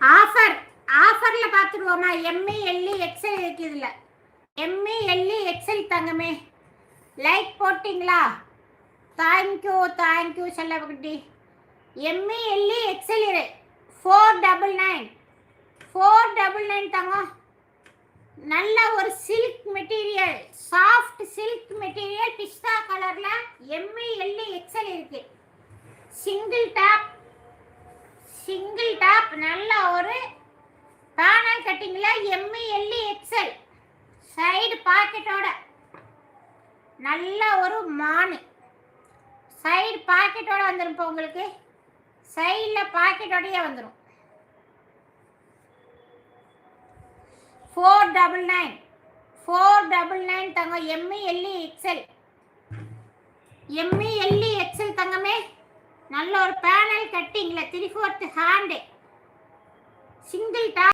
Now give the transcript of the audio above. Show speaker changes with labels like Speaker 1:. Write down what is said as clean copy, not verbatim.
Speaker 1: ஆஃபரில் பார்த்துருவோமா? ME L XL இருக்கு. இதில் எம்இ எல்இ எக்ஸல் தங்கமே. லைக் போட்டிங்களா? தேங்க்யூ செல்லப்பட்டி. எம்இ எல்இ எக்ஸல் இரு 499 தங்கம். நல்ல ஒரு silk material, soft silk material, பிஸ்தா கலர்ல எம்இ எல்இ எக்ஸல் இருக்கு. சிங்கிள் டாப் நல்ல ஒரு பேனல் கட்டிங்ல எம்இ எல்இ எக்ஸல். சைடு பாக்கெட்டோட நல்ல ஒரு மானு சைடு பாக்கெட்டோட வந்துடும். இப்போ உங்களுக்கு சைடில் பாக்கெட்டோடயே வந்துடும். 499 தங்கம். எம்இ எல்இ எக்ஸல் தங்கமே. நல்ல ஒரு பேனல் கட்டிங்ல 3/4 ஹேண்டு சிங்கிள் டாப்.